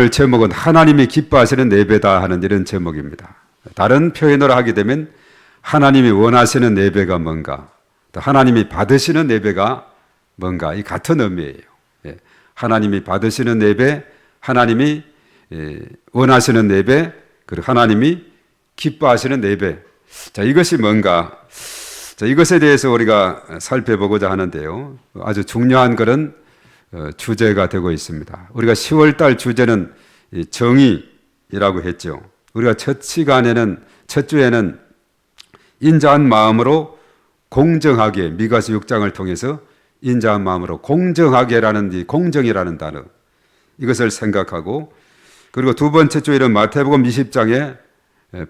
오늘 제목은 하나님이 기뻐하시는 예배다 하는 이런 제목입니다. 다른 표현으로 하게 되면 하나님이 원하시는 예배가 뭔가, 또 하나님이 받으시는 예배가 뭔가, 이 같은 의미예요. 하나님이 받으시는 예배, 하나님이 원하시는 예배, 그리고 하나님이 기뻐하시는 예배. 자, 이것이 뭔가? 자, 이것에 대해서 우리가 살펴보고자 하는데요. 아주 중요한 그런 주제가 되고 있습니다. 우리가 10월달 주제는 정의이라고 했죠. 우리가 첫 주에는 인자한 마음으로 공정하게, 미가서 6장을 통해서 인자한 마음으로 공정하게라는 이 공정이라는 단어, 이것을 생각하고, 그리고 두 번째 주에는 마태복음 20장에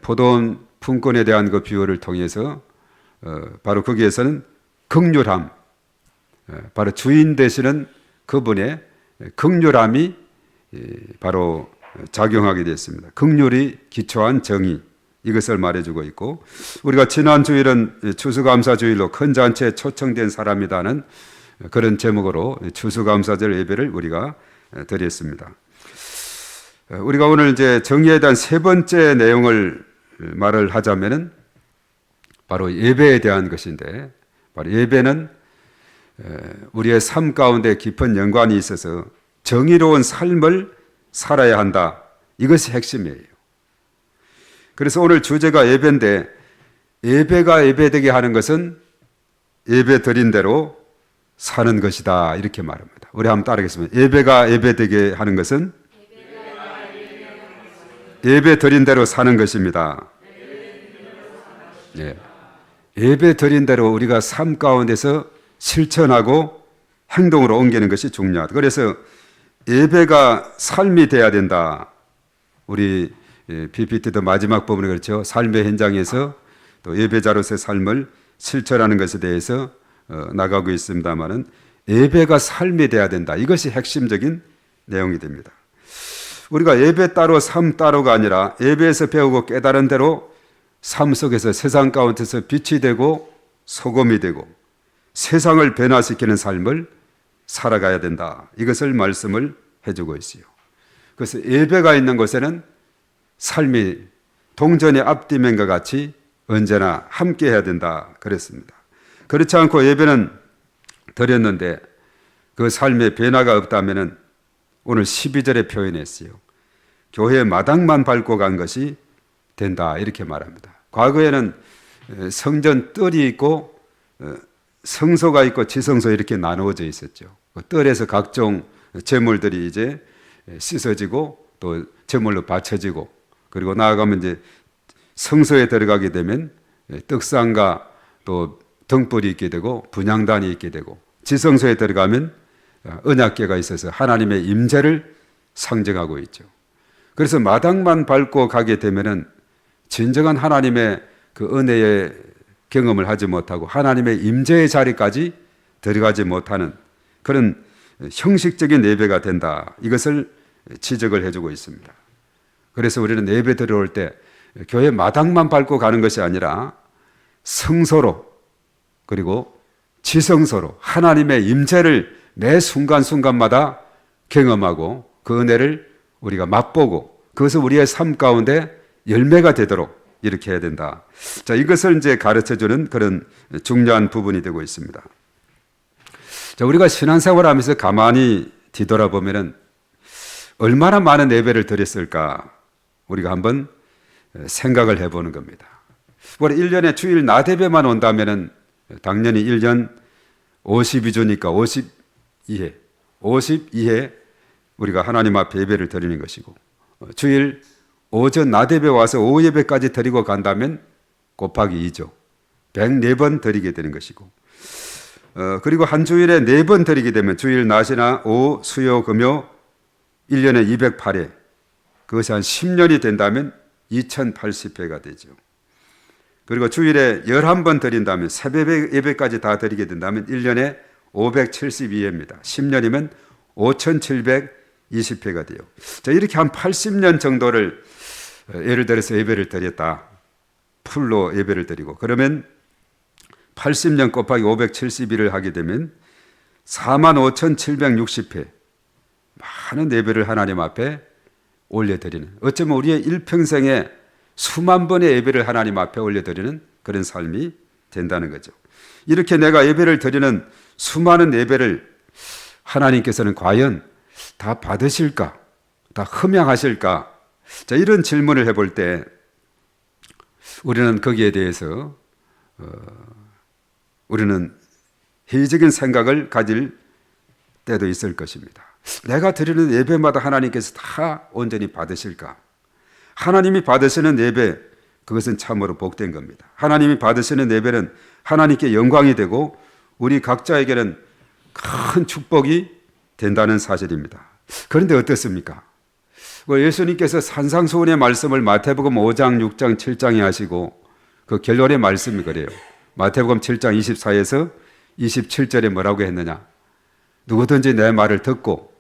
포도원 품권에 대한 그 비유를 통해서 바로 거기에서는 긍휼함, 바로 주인 되시는 그분의 긍휼함이 바로 작용하게 됐습니다. 긍휼이 기초한 정의, 이것을 말해주고 있고, 우리가 지난 주일은 추수감사주일로 큰 잔치에 초청된 사람이다는 그런 제목으로 추수감사절 예배를 우리가 드렸습니다. 우리가 오늘 이제 정의에 대한 세 번째 내용을 말을 하자면은 바로 예배에 대한 것인데, 바로 예배는 우리의 삶 가운데 깊은 연관이 있어서 정의로운 삶을 살아야 한다. 이것이 핵심이에요. 그래서 오늘 주제가 예배인데, 예배가 예배되게 하는 것은 예배 드린 대로 사는 것이다, 이렇게 말합니다. 우리 한번 따르겠습니다. 예배가 예배되게 하는 것은 예배 드린 대로 사는 것입니다. 예. 예배 드린 대로 우리가 삶 가운데서 실천하고 행동으로 옮기는 것이 중요하다. 그래서 예배가 삶이 돼야 된다. 우리 PPT도 마지막 부분에 그렇죠. 삶의 현장에서 또 예배자로서의 삶을 실천하는 것에 대해서 나가고 있습니다만은, 예배가 삶이 돼야 된다. 이것이 핵심적인 내용이 됩니다. 우리가 예배 따로 삶 따로가 아니라 예배에서 배우고 깨달은 대로 삶 속에서 세상 가운데서 빛이 되고 소금이 되고 세상을 변화시키는 삶을 살아가야 된다. 이것을 말씀을 해주고 있어요. 그래서 예배가 있는 곳에는 삶이 동전의 앞뒤면과 같이 언제나 함께 해야 된다 그랬습니다. 그렇지 않고 예배는 드렸는데 그 삶의 변화가 없다면 오늘 12절에 표현했어요. 교회 마당만 밟고 간 것이 된다, 이렇게 말합니다. 과거에는 성전 뜰이 있고 성소가 있고 지성소 이렇게 나누어져 있었죠. 뜰에서 각종 제물들이 이제 씻어지고 또 제물로 바쳐지고, 그리고 나아가면 이제 성소에 들어가게 되면 떡상과 또 등불이 있게 되고 분향단이 있게 되고, 지성소에 들어가면 언약궤가 있어서 하나님의 임재를 상징하고 있죠. 그래서 마당만 밟고 가게 되면은 진정한 하나님의 그 은혜의 경험을 하지 못하고 하나님의 임재의 자리까지 들어가지 못하는 그런 형식적인 예배가 된다. 이것을 지적을 해주고 있습니다. 그래서 우리는 예배 들어올 때 교회 마당만 밟고 가는 것이 아니라 성소로, 그리고 지성소로 하나님의 임재를 매 순간순간마다 경험하고 그 은혜를 우리가 맛보고 그것을 우리의 삶 가운데 열매가 되도록 이렇게 해야 된다. 자, 이것을 이제 가르쳐주는 그런 중요한 부분이 되고 있습니다. 자, 우리가 신앙생활 하면서 가만히 뒤돌아보면은 얼마나 많은 예배를 드렸을까 우리가 한번 생각을 해보는 겁니다. 우리 1년에 주일 나대배만 온다면은 당연히 1년 52주니까 52회 우리가 하나님 앞에 예배를 드리는 것이고, 주일 오전 나대배 와서 오후 예배까지 드리고 간다면 곱하기 2죠. 104번 드리게 되는 것이고, 그리고 한 주일에 4번 드리게 되면 주일 낮이나 오후, 수요, 금요 1년에 208회, 그것이 한 10년이 된다면 2080회가 되죠. 그리고 주일에 11번 드린다면 새벽 예배까지 다 드리게 된다면 1년에 572회입니다. 10년이면 5720회가 돼요. 자, 이렇게 한 80년 정도를 예를 들어서 예배를 드렸다. 풀로 예배를 드리고, 그러면 80년 곱하기 571을 하게 되면 45,760회 많은 예배를 하나님 앞에 올려드리는, 어쩌면 우리의 일평생에 수만 번의 예배를 하나님 앞에 올려드리는 그런 삶이 된다는 거죠. 이렇게 내가 예배를 드리는 수많은 예배를 하나님께서는 과연 다 받으실까? 다 흠양하실까? 자, 이런 질문을 해볼 때 우리는 거기에 대해서 우리는 회의적인 생각을 가질 때도 있을 것입니다. 내가 드리는 예배마다 하나님께서 다 온전히 받으실까? 하나님이 받으시는 예배, 그것은 참으로 복된 겁니다. 하나님이 받으시는 예배는 하나님께 영광이 되고 우리 각자에게는 큰 축복이 된다는 사실입니다. 그런데 어떻습니까? 예수님께서 산상수훈의 말씀을 마태복음 5장, 6장, 7장에 하시고 그 결론의 말씀이 그래요. 마태복음 7장 24에서 27절에 뭐라고 했느냐? 누구든지 내 말을 듣고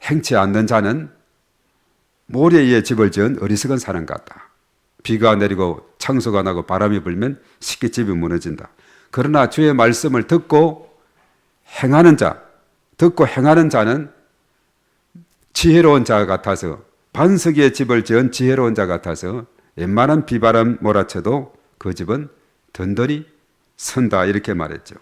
행치 않는 자는 모래 위에 집을 지은 어리석은 사람 같다. 비가 내리고 창수가 나고 바람이 불면 쉽게 집이 무너진다. 그러나 주의 말씀을 듣고 행하는 자, 듣고 행하는 자는 지혜로운 자 같아서, 반석 위에 집을 지은 지혜로운 자 같아서 웬만한 비바람 몰아쳐도 그 집은 든든히 선다, 이렇게 말했죠.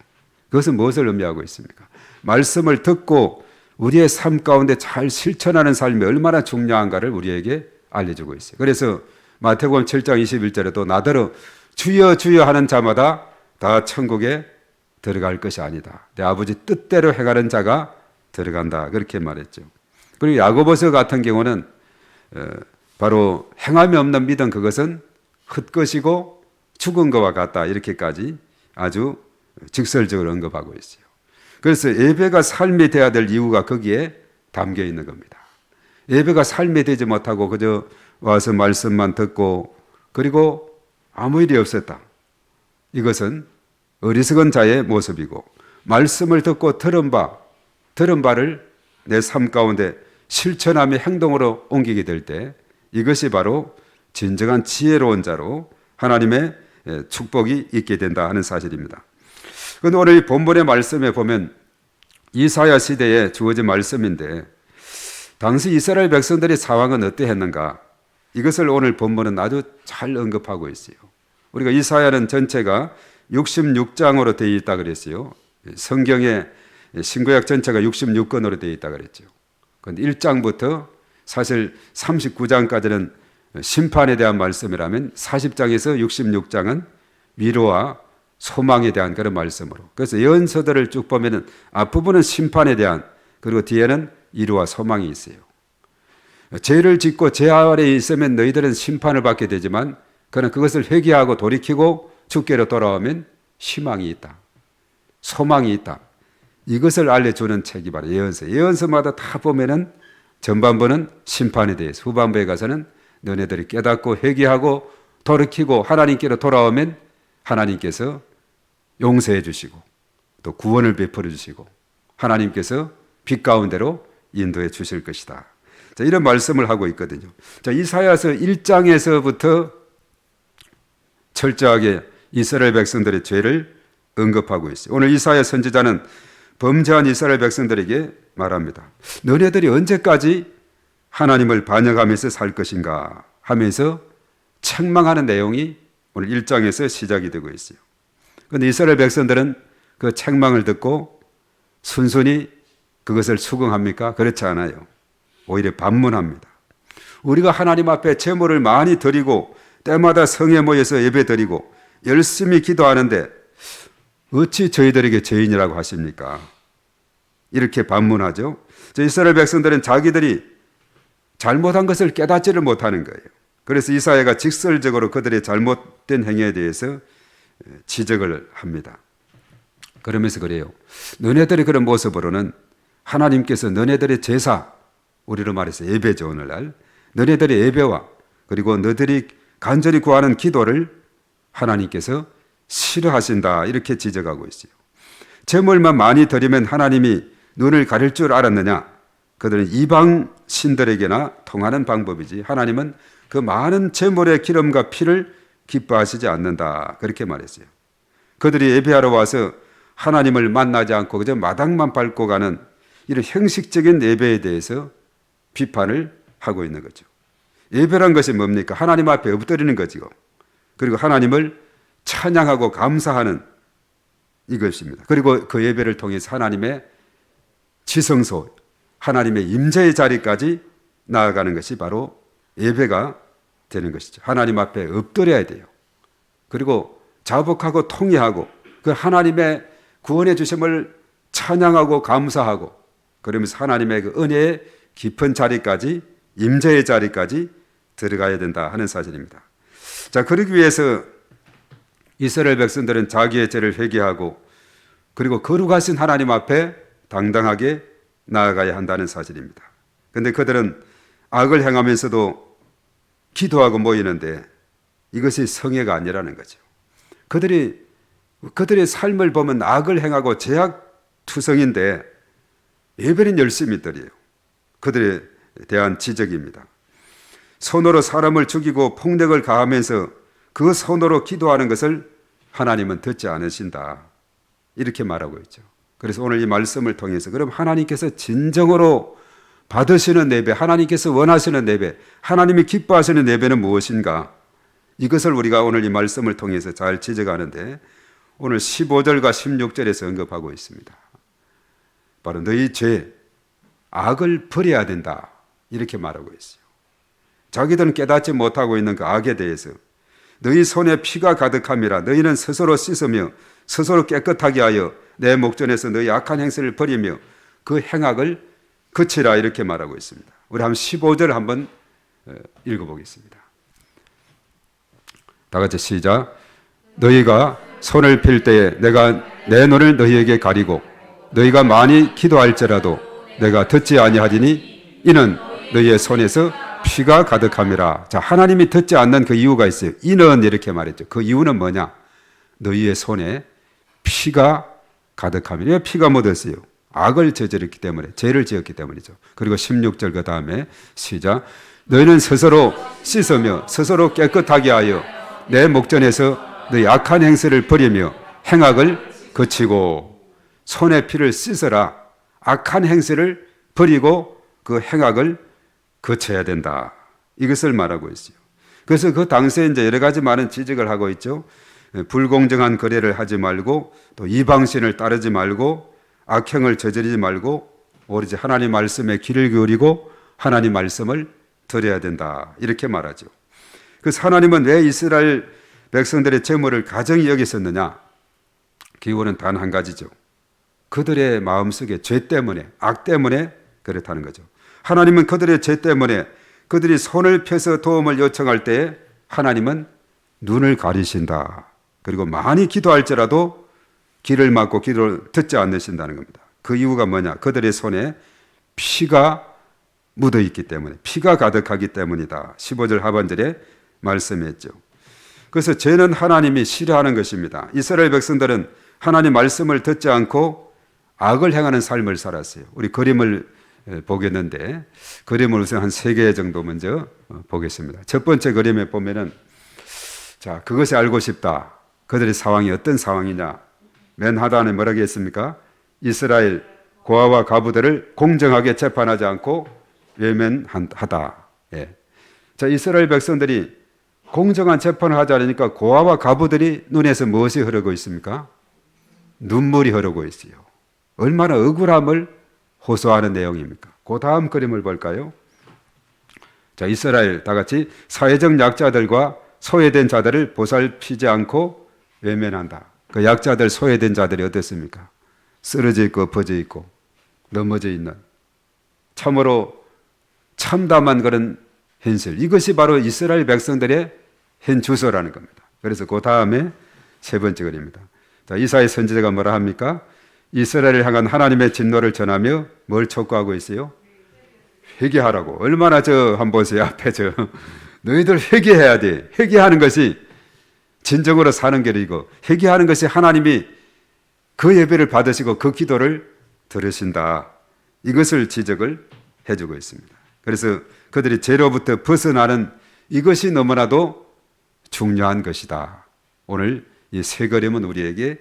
그것은 무엇을 의미하고 있습니까? 말씀을 듣고 우리의 삶 가운데 잘 실천하는 삶이 얼마나 중요한가를 우리에게 알려주고 있어요. 그래서 마태복음 7장 21절에도 나더러 주여 주여 하는 자마다 다 천국에 들어갈 것이 아니다. 내 아버지 뜻대로 행하는 자가 들어간다, 그렇게 말했죠. 그리고 야고보서 같은 경우는 바로 행함이 없는 믿음, 그것은 헛것이고 죽은 것과 같다, 이렇게까지 아주 직설적으로 언급하고 있어요. 그래서 예배가 삶이 돼야 될 이유가 거기에 담겨 있는 겁니다. 예배가 삶이 되지 못하고 그저 와서 말씀만 듣고 그리고 아무 일이 없었다, 이것은 어리석은 자의 모습이고, 말씀을 듣고 들은 바를 내 삶 가운데 실천하며 행동으로 옮기게 될 때 이것이 바로 진정한 지혜로운 자로 하나님의 축복이 있게 된다 하는 사실입니다. 그런데 오늘 이 본문의 말씀에 보면 이사야 시대에 주어진 말씀인데 당시 이스라엘 백성들의 상황은 어떠했는가, 이것을 오늘 본문은 아주 잘 언급하고 있어요. 우리가 이사야는 전체가 66장으로 되어 있다 그랬어요. 성경의 신구약 전체가 66권으로 되어 있다 그랬죠. 그런데 1장부터 사실 39장까지는 심판에 대한 말씀이라면 40장에서 66장은 위로와 소망에 대한 그런 말씀으로, 그래서 예언서들을 쭉 보면은 앞부분은 심판에 대한, 그리고 뒤에는 위로와 소망이 있어요. 죄를 짓고 죄 아래에 있으면 너희들은 심판을 받게 되지만 그는 그것을 회개하고 돌이키고 주께로 돌아오면 희망이 있다, 소망이 있다, 이것을 알려주는 책이 바로 예언서. 예언서마다 다 보면은 전반부는 심판에 대해서, 후반부에 가서는 너네들이 깨닫고 회개하고 돌이키고 하나님께로 돌아오면 하나님께서 용서해 주시고 또 구원을 베풀어 주시고 하나님께서 빛 가운데로 인도해 주실 것이다. 자, 이런 말씀을 하고 있거든요. 자, 이사야서 1장에서부터 철저하게 이스라엘 백성들의 죄를 언급하고 있어요. 오늘 이사야 선지자는 범죄한 이스라엘 백성들에게 말합니다. 너네들이 언제까지 하나님을 반역하면서 살 것인가 하면서 책망하는 내용이 오늘 1장에서 시작이 되고 있어요. 그런데 이스라엘 백성들은 그 책망을 듣고 순순히 그것을 수긍합니까? 그렇지 않아요. 오히려 반문합니다. 우리가 하나님 앞에 제물을 많이 드리고 때마다 성에 모여서 예배 드리고 열심히 기도하는데 어찌 저희들에게 죄인이라고 하십니까? 이렇게 반문하죠. 이스라엘 백성들은 자기들이 잘못한 것을 깨닫지를 못하는 거예요. 그래서 이사야가 직설적으로 그들의 잘못된 행위에 대해서 지적을 합니다. 그러면서 그래요. 너네들의 그런 모습으로는 하나님께서 너네들의 제사, 우리로 말해서 예배죠, 오늘날. 너네들의 예배와 그리고 너희들이 간절히 구하는 기도를 하나님께서 싫어하신다, 이렇게 지적하고 있어요. 제물만 많이 드리면 하나님이 눈을 가릴 줄 알았느냐? 그들은 이방 신들에게나 통하는 방법이지 하나님은 그 많은 제물의 기름과 피를 기뻐하시지 않는다, 그렇게 말했어요. 그들이 예배하러 와서 하나님을 만나지 않고 그저 마당만 밟고 가는 이런 형식적인 예배에 대해서 비판을 하고 있는 거죠. 예배란 것이 뭡니까? 하나님 앞에 엎드리는 거죠. 그리고 하나님을 찬양하고 감사하는 이것입니다. 그리고 그 예배를 통해서 하나님의 지성소, 하나님의 임재의 자리까지 나아가는 것이 바로 예배가 되는 것이죠. 하나님 앞에 엎드려야 돼요. 그리고 자복하고 통회하고 그 하나님의 구원해 주심을 찬양하고 감사하고 그러면서 하나님의 그 은혜의 깊은 자리까지 임재의 자리까지 들어가야 된다 하는 사실입니다. 자, 그러기 위해서 이스라엘 백성들은 자기의 죄를 회개하고 그리고 거룩하신 하나님 앞에 당당하게 나아가야 한다는 사실입니다. 그런데 그들은 악을 행하면서도 기도하고 모이는데 이것이 성회가 아니라는 거죠. 그들의 삶을 보면 악을 행하고 죄악투성인데 예배는 열심히 드려요. 그들에 대한 지적입니다. 손으로 사람을 죽이고 폭력을 가하면서 그 손으로 기도하는 것을 하나님은 듣지 않으신다. 이렇게 말하고 있죠. 그래서 오늘 이 말씀을 통해서 그럼 하나님께서 진정으로 받으시는 예배, 하나님께서 원하시는 예배, 하나님이 기뻐하시는 예배는 무엇인가? 이것을 우리가 오늘 이 말씀을 통해서 잘 지적하는데 오늘 15절과 16절에서 언급하고 있습니다. 바로 너희 죄, 악을 버려야 된다. 이렇게 말하고 있어요. 자기들은 깨닫지 못하고 있는 그 악에 대해서 너희 손에 피가 가득함이라 너희는 스스로 씻으며 스스로 깨끗하게 하여 내 목전에서 너희 악한 행실을 버리며 그 행악을 그치라 이렇게 말하고 있습니다. 우리 한번 15절 한번 읽어보겠습니다. 다 같이 시작. 너희가 손을 필 때에 내가 내 눈을 너희에게 가리고 너희가 많이 기도할지라도 내가 듣지 아니하리니 이는 너희의 손에서 피가 가득함이라. 자, 하나님이 듣지 않는 그 이유가 있어요. 이는 이렇게 말했죠. 그 이유는 뭐냐? 너희의 손에 피가 가득함이라. 왜 피가 묻었어요? 악을 저질렀기 때문에, 죄를 지었기 때문이죠. 그리고 16절 그 다음에 시작. 너희는 스스로 씻으며 스스로 깨끗하게 하여 내 목전에서 너희 악한 행실을 버리며 행악을 그치고. 손에 피를 씻어라. 악한 행실을 버리고 그 행악을 거쳐야 된다. 이것을 말하고 있어요. 그래서 그 당시에 이제 여러 가지 많은 지적을 하고 있죠. 불공정한 거래를 하지 말고 또 이방신을 따르지 말고 악행을 저지르지 말고 오로지 하나님 말씀에 귀를 기울이고 하나님 말씀을 들어야 된다. 이렇게 말하죠. 그래서 하나님은 왜 이스라엘 백성들의 재물을 가정히 여겼었느냐? 기원은 단 한 가지죠. 그들의 마음속에 죄 때문에, 악 때문에 그렇다는 거죠. 하나님은 그들의 죄 때문에 그들이 손을 펴서 도움을 요청할 때 하나님은 눈을 가리신다. 그리고 많이 기도할지라도 귀를 막고 기도를 듣지 않으신다는 겁니다. 그 이유가 뭐냐? 그들의 손에 피가 묻어 있기 때문에, 피가 가득하기 때문이다. 15절 하반절에 말씀했죠. 그래서 죄는 하나님이 싫어하는 것입니다. 이스라엘 백성들은 하나님 말씀을 듣지 않고 악을 행하는 삶을 살았어요. 우리 그림을 보겠는데 그림을 우선 한 3개 정도 먼저 보겠습니다. 첫 번째 그림에 보면은 자, 그것이 알고 싶다. 그들의 상황이 어떤 상황이냐? 맨 하단에 뭐라고 했습니까? 이스라엘 고아와 가부들을 공정하게 재판하지 않고 외면하다. 예. 자, 이스라엘 백성들이 공정한 재판을 하지 않으니까 고아와 가부들이 눈에서 무엇이 흐르고 있습니까? 눈물이 흐르고 있어요. 얼마나 억울함을 호소하는 내용입니까? 그 다음 그림을 볼까요? 자, 이스라엘 다 같이 사회적 약자들과 소외된 자들을 보살피지 않고 외면한다. 그 약자들, 소외된 자들이 어떻습니까? 쓰러져 있고 엎어져 있고 넘어져 있는 참으로 참담한 그런 현실. 이것이 바로 이스라엘 백성들의 현 주소라는 겁니다. 그래서 그 다음에 세 번째 글입니다. 자, 이사야 선지자가 뭐라 합니까? 이스라엘을 향한 하나님의 진노를 전하며 뭘 촉구하고 있어요? 회개하라고. 얼마나 한번 보세요. 앞에 너희들 회개해야 돼. 회개하는 것이 진정으로 사는 길이고 회개하는 것이 하나님이 그 예배를 받으시고 그 기도를 들으신다. 이것을 지적을 해주고 있습니다. 그래서 그들이 죄로부터 벗어나는 이것이 너무나도 중요한 것이다. 오늘 이 세 그림은 우리에게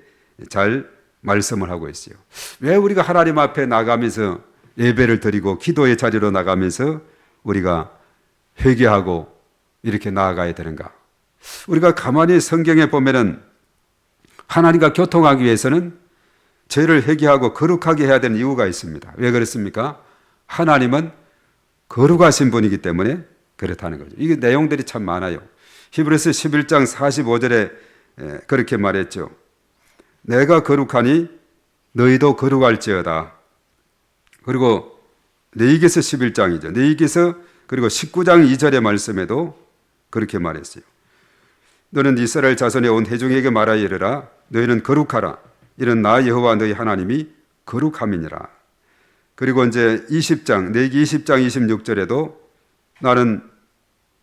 잘 말씀을 하고 있어요. 왜 우리가 하나님 앞에 나가면서 예배를 드리고 기도의 자리로 나가면서 우리가 회개하고 이렇게 나아가야 되는가? 우리가 가만히 성경에 보면은 하나님과 교통하기 위해서는 죄를 회개하고 거룩하게 해야 되는 이유가 있습니다. 왜 그렇습니까? 하나님은 거룩하신 분이기 때문에 그렇다는 거죠. 이게 내용들이 참 많아요. 히브리서 11장 45절에 그렇게 말했죠. 내가 거룩하니 너희도 거룩할지어다. 그리고 레위기서 11장이죠. 레위기서 그리고 19장 2절의 말씀에도 그렇게 말했어요. 너는 이스라엘 자손의 온 회중에게 말하여 이르라. 너희는 거룩하라. 이는 나 여호와 너희 하나님이 거룩함이니라. 그리고 이제 20장, 레위기 20장 26절에도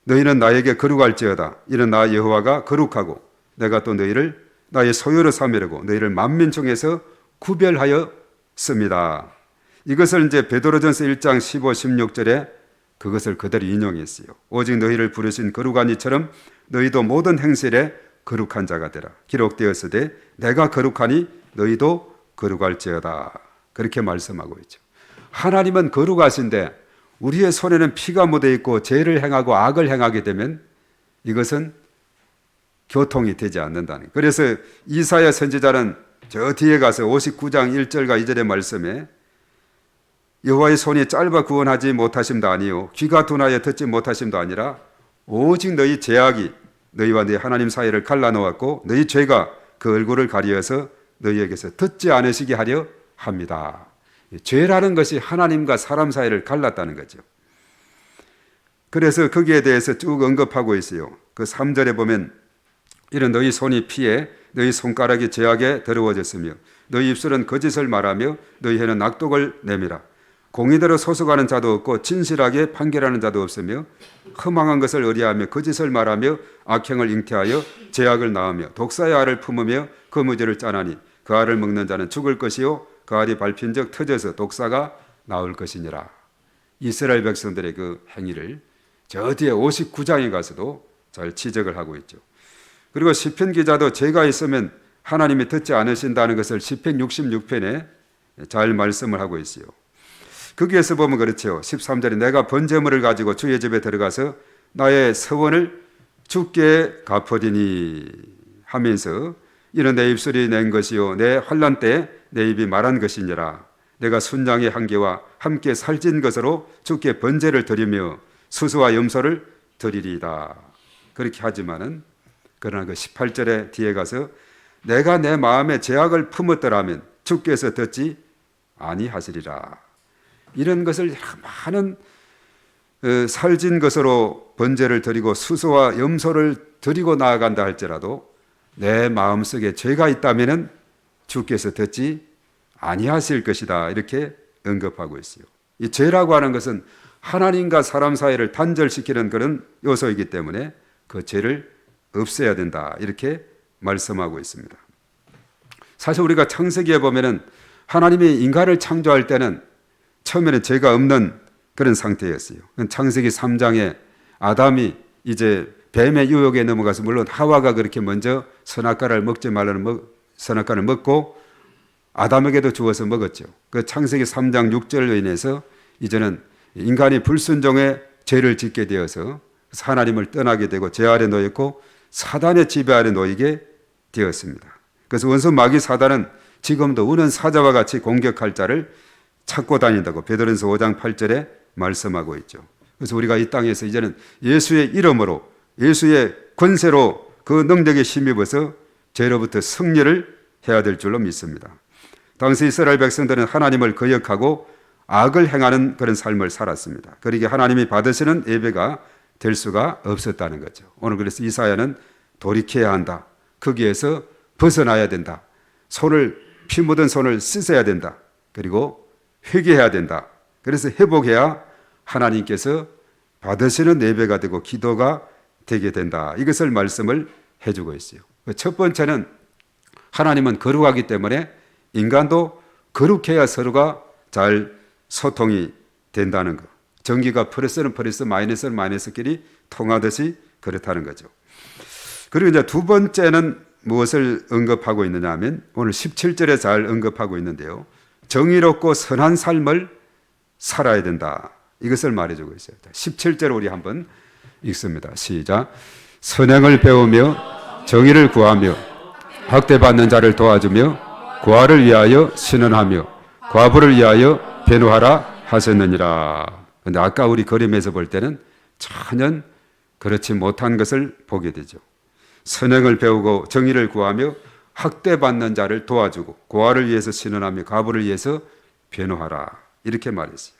너희는 나에게 거룩할지어다. 이는 나 여호와가 거룩하고 내가 또 너희를 나의 소유로 삼으려고 너희를 만민 중에서 구별하였습니다. 이것을 이제 베드로전서 1장 15, 16절에 그것을 그대로 인용했어요. 오직 너희를 부르신 거룩한 이처럼 너희도 모든 행실에 거룩한 자가 되라. 기록되었으되 내가 거룩하니 너희도 거룩할지어다. 그렇게 말씀하고 있죠. 하나님은 거룩하신데 우리의 손에는 피가 묻어 있고 죄를 행하고 악을 행하게 되면 이것은 교통이 되지 않는다는. 그래서 이사야 선지자는 저 뒤에 가서 59장 1절과 2절의 말씀에 여호와의 손이 짧아 구원하지 못하심도 아니요 귀가 둔하여 듣지 못하심도 아니라 오직 너희 죄악이 너희와 너희 하나님 사이를 갈라놓았고 너희 죄가 그 얼굴을 가리어서 너희에게서 듣지 않으시게 하려 합니다. 죄라는 것이 하나님과 사람 사이를 갈랐다는 거죠. 그래서 거기에 대해서 쭉 언급하고 있어요. 그 3절에 보면 이런 너희 손이 피해 너희 손가락이 죄악에 더러워졌으며 너희 입술은 거짓을 말하며 너희 혀는 악독을 내밀어 공의대로 소속하는 자도 없고 진실하게 판결하는 자도 없으며 허망한 것을 의뢰하며 거짓을 말하며 악행을 잉태하여 죄악을 낳으며 독사의 알을 품으며 거무죄를 짜나니 그 알을 먹는 자는 죽을 것이요 그 알이 밟힌 적 터져서 독사가 나올 것이니라. 이스라엘 백성들의 그 행위를 저 뒤에 59장에 가서도 잘 지적을 하고 있죠. 그리고 시편 기자도 죄가 있으면 하나님이 듣지 않으신다는 것을 시편 66편에 잘 말씀을 하고 있어요. 거기에서 보면 그렇죠. 13절에 내가 번제물을 가지고 주의 집에 들어가서 나의 서원을 주께 갚으리니 하면서 이는 내 입술이 낸 것이요 내 환난 때 내 입이 말한 것이니라. 내가 순양의 한 개와 함께 살찐 것으로 주께 번제를 드리며 수수와 염소를 드리리이다. 그렇게 하지만은 그러나 그 18절에 뒤에 가서 내가 내 마음에 죄악을 품었더라면 주께서 듣지 아니하시리라. 이런 것을 많은 살진 것으로 번제를 드리고 수소와 염소를 드리고 나아간다 할지라도 내 마음속에 죄가 있다면은 주께서 듣지 아니하실 것이다. 이렇게 언급하고 있어요. 이 죄라고 하는 것은 하나님과 사람 사이를 단절시키는 그런 요소이기 때문에 그 죄를 없애야 된다. 이렇게 말씀하고 있습니다. 사실 우리가 창세기에 보면은 하나님이 인간을 창조할 때는 처음에는 죄가 없는 그런 상태였어요. 창세기 3장에 아담이 이제 뱀의 유혹에 넘어가서 물론 하와가 그렇게 먼저 선악과를 먹지 말라는 선악과를 먹고 아담에게도 주어서 먹었죠. 그 창세기 3장 6절로 인해서 이제는 인간이 불순종의 죄를 짓게 되어서 하나님을 떠나게 되고 죄 아래 놓였고 사단의 지배 아래 놓이게 되었습니다. 그래서 원수 마귀 사단은 지금도 우는 사자와 같이 공격할 자를 찾고 다닌다고 베드로전서 5장 8절에 말씀하고 있죠. 그래서 우리가 이 땅에서 이제는 예수의 이름으로 예수의 권세로 그 능력에 힘입어서 죄로부터 승리를 해야 될 줄로 믿습니다. 당시 이스라엘 백성들은 하나님을 거역하고 악을 행하는 그런 삶을 살았습니다. 그러기에 하나님이 받으시는 예배가 될 수가 없었다는 거죠. 오늘 그래서 이사야는 돌이켜야 한다. 거기에서 벗어나야 된다. 피 묻은 손을 씻어야 된다. 그리고 회개해야 된다. 그래서 회복해야 하나님께서 받으시는 예배가 되고 기도가 되게 된다. 이것을 말씀을 해주고 있어요. 첫 번째는 하나님은 거룩하기 때문에 인간도 거룩해야 서로가 잘 소통이 된다는 것. 전기가 플러스는 플러스, 마이너스는 마이너스끼리 통하듯이 그렇다는 거죠. 그리고 이제 두 번째는 무엇을 언급하고 있느냐 하면 오늘 17절에 잘 언급하고 있는데요. 정의롭고 선한 삶을 살아야 된다. 이것을 말해주고 있어요. 17절 우리 한번 읽습니다. 시작. 선행을 배우며 정의를 구하며 학대받는 자를 도와주며 고아를 위하여 신원하며 과부를 위하여 변호하라 하셨느니라. 그런데 아까 우리 그림에서 볼 때는 전혀 그렇지 못한 것을 보게 되죠. 선행을 배우고 정의를 구하며 학대받는 자를 도와주고 고아를 위해서 신원하며 과부를 위해서 변호하라 이렇게 말했어요.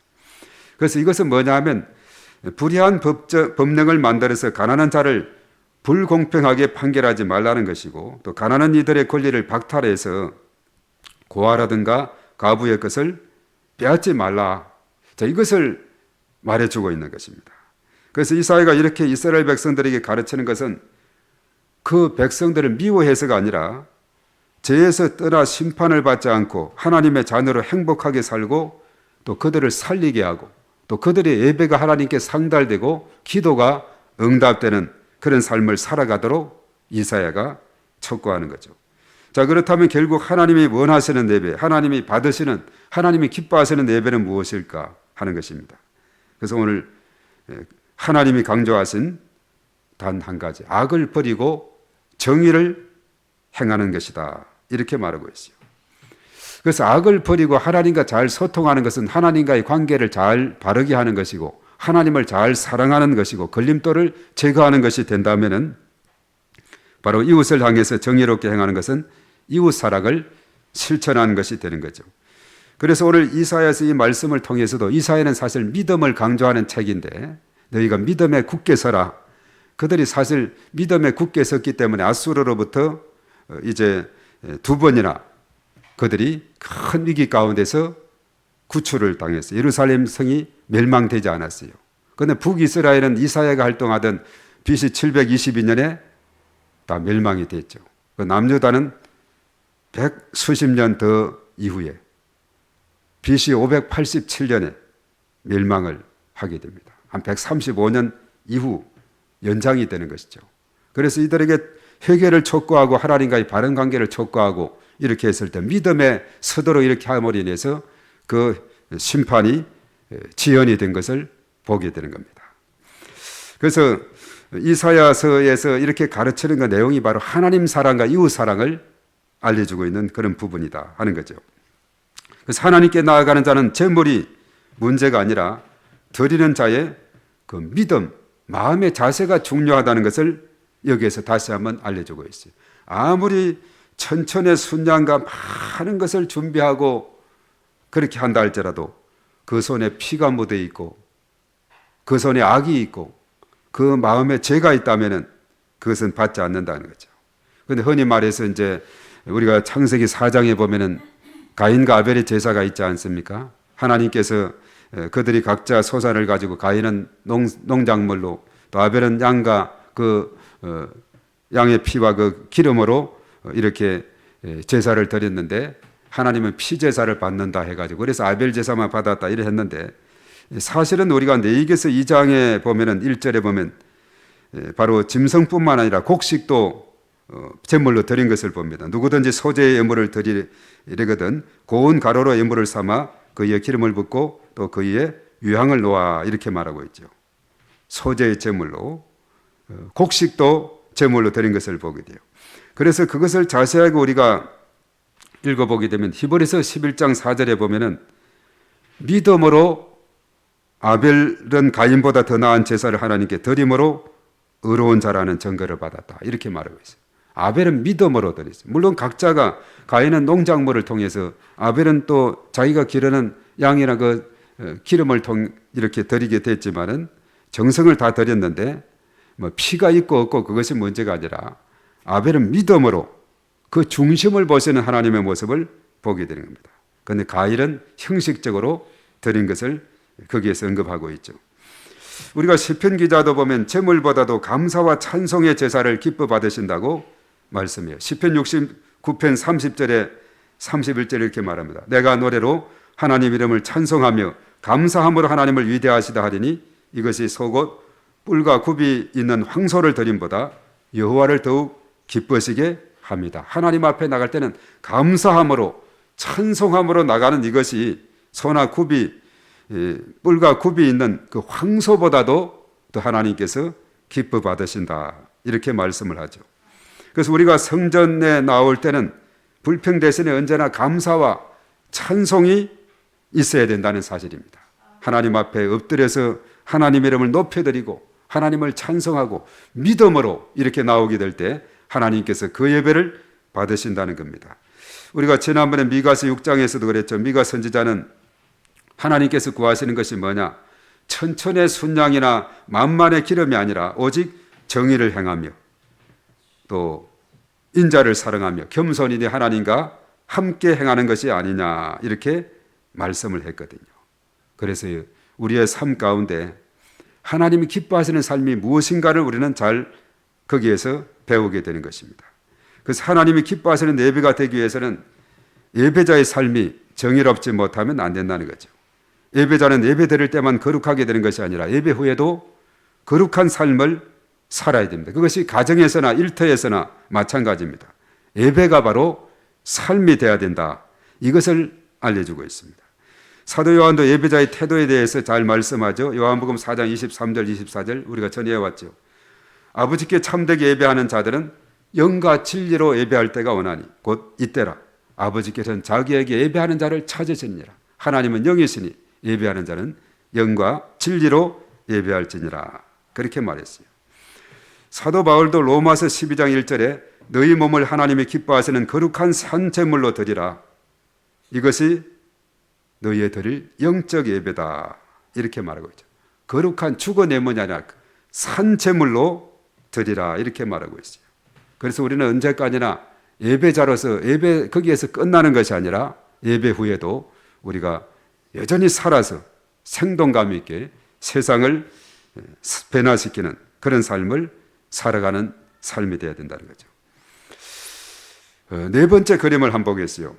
그래서 이것은 뭐냐 하면 불의한 법령을 만들어서 가난한 자를 불공평하게 판결하지 말라는 것이고 또 가난한 이들의 권리를 박탈해서 고아라든가 과부의 것을 빼앗지 말라. 자, 이것을 말해주고 있는 것입니다. 그래서 이사야가 이렇게 이스라엘 백성들에게 가르치는 것은 그 백성들을 미워해서가 아니라 죄에서 떠나 심판을 받지 않고 하나님의 자녀로 행복하게 살고 또 그들을 살리게 하고 또 그들의 예배가 하나님께 상달되고 기도가 응답되는 그런 삶을 살아가도록 이사야가 촉구하는 거죠. 자, 그렇다면 결국 하나님이 원하시는 예배, 하나님이 받으시는, 하나님이 기뻐하시는 예배는 무엇일까 하는 것입니다. 그래서 오늘 하나님이 강조하신 단 한 가지, 악을 버리고 정의를 행하는 것이다. 이렇게 말하고 있어요. 그래서 악을 버리고 하나님과 잘 소통하는 것은 하나님과의 관계를 잘 바르게 하는 것이고 하나님을 잘 사랑하는 것이고 걸림돌을 제거하는 것이 된다면은 바로 이웃을 향해서 정의롭게 행하는 것은 이웃 사랑을 실천하는 것이 되는 거죠. 그래서 오늘 이사야에서 이 말씀을 통해서도 이사야는 사실 믿음을 강조하는 책인데 너희가 믿음에 굳게 서라. 그들이 사실 믿음에 굳게 섰기 때문에 아수르로부터 이제 두 번이나 그들이 큰 위기 가운데서 구출을 당했어요. 예루살렘 성이 멸망되지 않았어요. 그런데 북이스라엘은 이사야가 활동하던 BC 722년에 다 멸망이 됐죠. 남유다는 100수십 년 더 이후에 BC 587년에 멸망을 하게 됩니다. 한 135년 이후 연장이 되는 것이죠. 그래서 이들에게 회개를 촉구하고 하나님과의 바른 관계를 촉구하고 이렇게 했을 때 믿음에 서도록 이렇게 함으로 인해서 그 심판이 지연이 된 것을 보게 되는 겁니다. 그래서 이사야서에서 이렇게 가르치는 그 내용이 바로 하나님 사랑과 이웃 사랑을 알려주고 있는 그런 부분이다 하는 거죠. 그래서 하나님께 나아가는 자는 재물이 문제가 아니라 드리는 자의 그 믿음, 마음의 자세가 중요하다는 것을 여기에서 다시 한번 알려주고 있어요. 아무리 천천의 순양과 많은 것을 준비하고 그렇게 한다 할지라도 그 손에 피가 묻어 있고 그 손에 악이 있고 그 마음에 죄가 있다면은 그것은 받지 않는다는 거죠. 그런데 흔히 말해서 이제 우리가 창세기 4장에 보면은 가인과 아벨의 제사가 있지 않습니까? 하나님께서 그들이 각자 소산을 가지고 가인은 농작물로 또 아벨은 양과 그 양의 피와 그 기름으로 이렇게 제사를 드렸는데 하나님은 피제사를 받는다 해가지고 그래서 아벨 제사만 받았다 이래 했는데 사실은 우리가 레위기서 2장에 보면은 1절에 보면 바로 짐승뿐만 아니라 곡식도 제물로 드린 것을 봅니다. 누구든지 소재의 예물을 드리거든 고운 가루로 예물을 삼아 그 위에 기름을 붓고 또 그 위에 유향을 놓아 이렇게 말하고 있죠. 소재의 제물로 곡식도 제물로 드린 것을 보게 돼요. 그래서 그것을 자세하게 우리가 읽어보게 되면 히브리서 11장 4절에 보면은 믿음으로 아벨은 가인보다 더 나은 제사를 하나님께 드림으로 의로운 자라는 증거를 받았다. 이렇게 말하고 있어요. 아벨은 믿음으로 드렸어요. 물론 각자가 가인은 농작물을 통해서 아벨은 또 자기가 기르는 양이나 그 기름을 이렇게 드리게 됐지만은 정성을 다 드렸는데 뭐 피가 있고 없고 그것이 문제가 아니라 아벨은 믿음으로 그 중심을 보시는 하나님의 모습을 보게 되는 겁니다. 그런데 가인은 형식적으로 드린 것을 거기에서 언급하고 있죠. 우리가 시편 기자도 보면 제물보다도 감사와 찬송의 제사를 기뻐 받으신다고 말씀해요. 시편 69편 30절에 31절에 이렇게 말합니다. 내가 노래로 하나님 이름을 찬송하며 감사함으로 하나님을 위대하시다 하리니 이것이 속옷 뿔과 굽이 있는 황소를 드림보다 여호와를 더욱 기쁘시게 합니다. 하나님 앞에 나갈 때는 감사함으로 찬송함으로 나가는 이것이 소나 굽이 뿔과 굽이 있는 그 황소보다도 또 하나님께서 기뻐 받으신다, 이렇게 말씀을 하죠. 그래서 우리가 성전에 나올 때는 불평 대신에 언제나 감사와 찬송이 있어야 된다는 사실입니다. 하나님 앞에 엎드려서 하나님 이름을 높여드리고 하나님을 찬송하고 믿음으로 이렇게 나오게 될 때 하나님께서 그 예배를 받으신다는 겁니다. 우리가 지난번에 미가서 6장에서도 그랬죠. 미가 선지자는 하나님께서 구하시는 것이 뭐냐? 천천의 순양이나 만만의 기름이 아니라 오직 정의를 행하며 또 인자를 사랑하며 겸손히 하나님과 함께 행하는 것이 아니냐, 이렇게 말씀을 했거든요. 그래서 우리의 삶 가운데 하나님이 기뻐하시는 삶이 무엇인가를 우리는 잘 거기에서 배우게 되는 것입니다. 그래서 하나님이 기뻐하시는 예배가 되기 위해서는 예배자의 삶이 정의롭지 못하면 안 된다는 거죠. 예배자는 예배 드릴 때만 거룩하게 되는 것이 아니라 예배 후에도 거룩한 삶을 살아야 됩니다. 그것이 가정에서나 일터에서나 마찬가지입니다. 예배가 바로 삶이 되어야 된다, 이것을 알려주고 있습니다. 사도 요한도 예배자의 태도에 대해서 잘 말씀하죠. 요한복음 4장 23절 24절 우리가 전해왔죠. 아버지께 참되게 예배하는 자들은 영과 진리로 예배할 때가 오나니 곧 이때라. 아버지께서는 자기에게 예배하는 자를 찾으시니라. 하나님은 영이시니 예배하는 자는 영과 진리로 예배할지니라, 그렇게 말했어요. 사도 바울도 로마서 12장 1절에 너희 몸을 하나님이 기뻐하시는 거룩한 산제물로 드리라. 이것이 너희의 드릴 영적 예배다, 이렇게 말하고 있죠. 거룩한 죽어내문이 아니라 산제물로 드리라, 이렇게 말하고 있어요. 그래서 우리는 언제까지나 예배자로서 예배 거기에서 끝나는 것이 아니라 예배 후에도 우리가 여전히 살아서 생동감 있게 세상을 변화시키는 그런 삶을 살아가는 삶이 되어야 된다는 거죠. 네 번째 그림을 한번 보겠어요.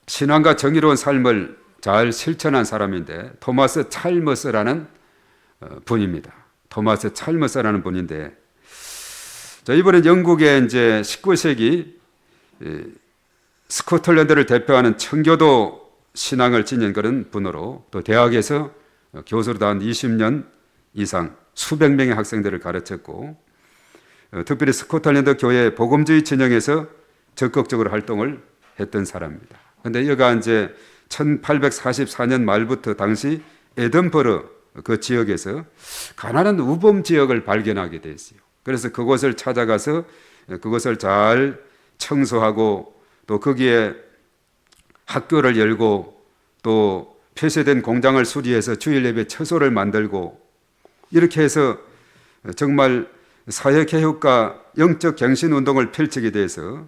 신앙과 정의로운 삶을 잘 실천한 사람인데 토마스 찰머스라는 분입니다. 토마스 찰머스라는 분인데, 자, 이번엔 영국의 이제 19세기 스코틀랜드를 대표하는 청교도 신앙을 지닌 그런 분으로 또 대학에서 교수로 한 20년 이상 수백 명의 학생들을 가르쳤고, 특별히 스코틀랜드 교회 복음주의 진영에서 적극적으로 활동을 했던 사람입니다. 그런데 여가 이제 1844년 말부터 당시 에든버러 그 지역에서 가난한 우범 지역을 발견하게 됐어요. 그래서 그곳을 찾아가서 그것을 잘 청소하고 또 거기에 학교를 열고 또 폐쇄된 공장을 수리해서 주일 예배 처소를 만들고, 이렇게 해서 정말 사회개혁과 영적 갱신 운동을 펼치게 돼서,